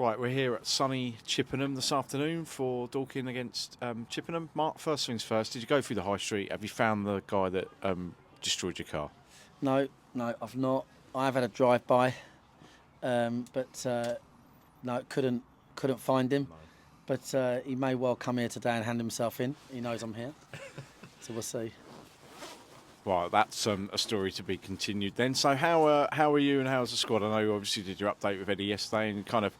Right, we're here at sunny Chippenham this afternoon for Dorking against Chippenham. Mark, first things first, did you go through the high street? Have you found the guy that destroyed your car? No, I've not. I've had a drive-by, but no, couldn't find him. No. But he may well come here today and hand himself in. He knows I'm here, so we'll see. Right, that's a story to be continued then. So how are you and how's the squad? I know you obviously did your update with Eddie yesterday and kind of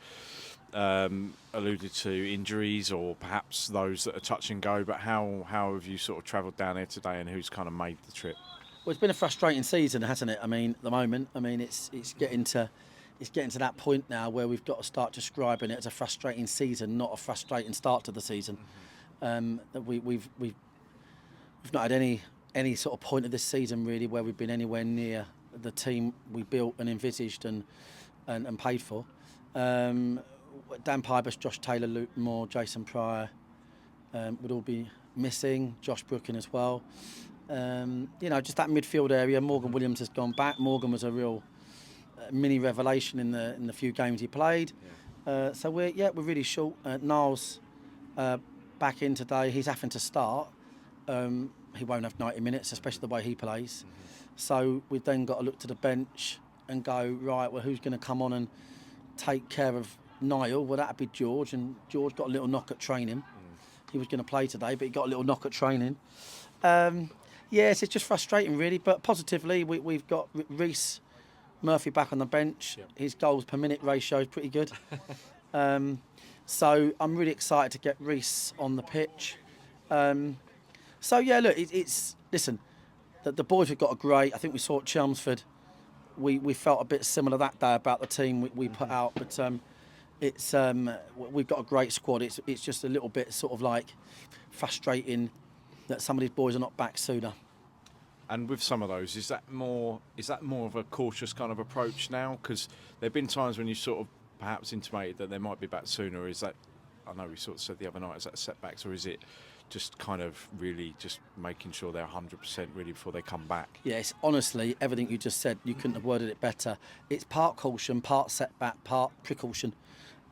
alluded to injuries or perhaps those that are touch and go, but how have you sort of travelled down here today and who's kind of made the trip? Well, it's been a frustrating season, hasn't it? I mean, at the moment, it's getting to that point now where we've got to start describing it as a frustrating season, not a frustrating start to the season. That we've not had any sort of point of this season really where we've been anywhere near the team we built and envisaged and paid for. Dan Pybus, Josh Taylor, Luke Moore, Jason Pryor would all be missing. Josh Brooking as well. Just that midfield area. Morgan Williams has gone back. Morgan was a real mini revelation in the few games he played. Yeah. So we're really short. Niles back in today. He's having to start. He won't have 90 minutes, especially the way he plays. So we've then got to look to the bench and go, right, well, who's going to come on and take care of Niall? Well, that'd be George, and George got a little knock at training. He was going to play today, but he got a little knock at training. Yes, it's just frustrating, really. But positively, we've got Reece Murphy back on the bench. Yep. His goals per minute ratio is pretty good. So I'm really excited to get Reece on the pitch. So yeah, look, listen. The boys have got a great. I think we saw at Chelmsford. We felt a bit similar that day about the team we put out, but we've got a great squad. It's just a little bit sort of like frustrating that some of these boys are not back sooner. And with some of those, is that more of a cautious kind of approach now? Because there've been times when you sort of perhaps intimated that they might be back sooner. Is that, I know we sort of said the other night, is that setbacks, or is it just kind of really just making sure they're 100% ready before they come back? Yes, honestly, everything you just said, you couldn't have worded it better. It's part caution, part setback, part precaution.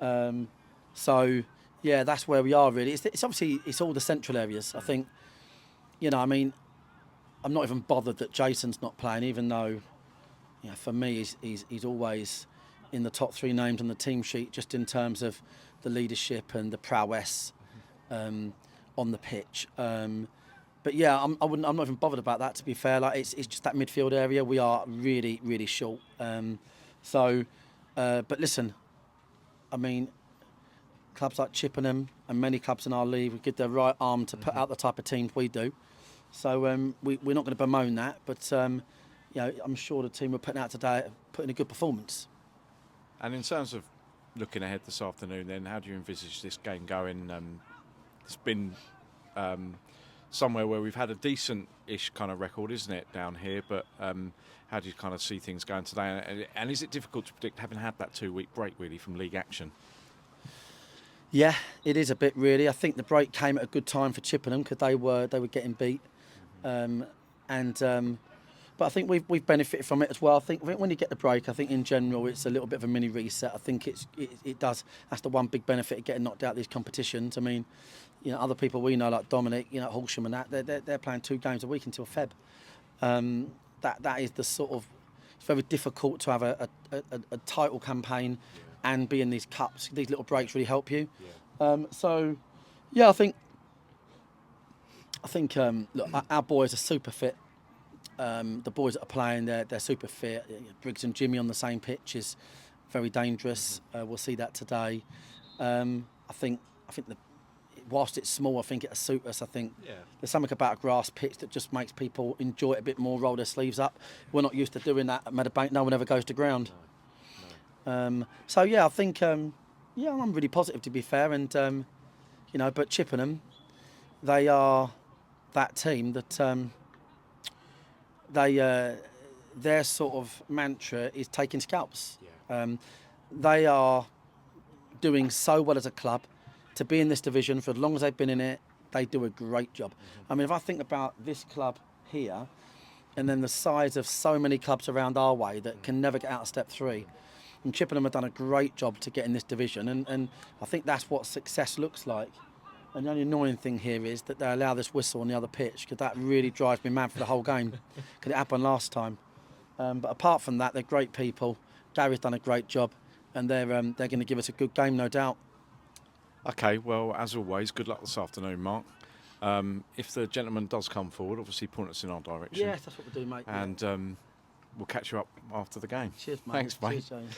So yeah, that's where we are really. It's obviously it's all the central areas. I think, I'm not even bothered that Jason's not playing, even though, for me he's always in the top three names on the team sheet, just in terms of the leadership and the prowess on the pitch. But yeah, I'm not even bothered about that. To be fair, like it's just that midfield area we are really really short. But listen, I mean, clubs like Chippenham and many clubs in our league would give their right arm to put out the type of teams we do. So we're not going to bemoan that, but I'm sure the team we're putting out today put in a good performance. And in terms of looking ahead this afternoon, then how do you envisage this game going? It's been somewhere where we've had a decent-ish kind of record, isn't it, down here? But how do you kind of see things going today? And is it difficult to predict, having had that 2-week break really from league action? Yeah, it is a bit really. I think the break came at a good time for Chippenham because they were getting beat, but I think we've benefited from it as well. I think when you get the break, I think in general it's a little bit of a mini reset. I think it does. That's the one big benefit of getting knocked out of these competitions. I mean, other people we know like Dominic, Horsham and that they're playing 2 games a week until Feb. That is the sort of, it's very difficult to have a title campaign and be in these cups. These little breaks really help you. Yeah. I think look, our boys are super fit. The boys that are playing, they're super fit. Briggs and Jimmy on the same pitch is very dangerous. We'll see that today. I think whilst it's small, I think it'll suit us. I think there's something about a grass pitch that just makes people enjoy it a bit more, roll their sleeves up. We're not used to doing that at Meadowbank. No one ever goes to ground. So yeah, I think I'm really positive, to be fair, and but Chippenham, they are that team that their sort of mantra is taking scalps. They are doing so well as a club to be in this division for as long as they've been in it. They do a great job. I mean, if I think about this club here, and then the size of so many clubs around our way that can never get out of step 3. And Chippenham have done a great job to get in this division, and I think that's what success looks like. And the only annoying thing here is that they allow this whistle on the other pitch, because that really drives me mad for the whole game, because it happened last time. But apart from that, they're great people. Gary's done a great job, and they're going to give us a good game, no doubt. Okay, well, as always, good luck this afternoon, Mark. If the gentleman does come forward, obviously point us in our direction. Yes, that's what we do, mate. And we'll catch you up after the game. Cheers, mate. Thanks, mate. Cheers, James.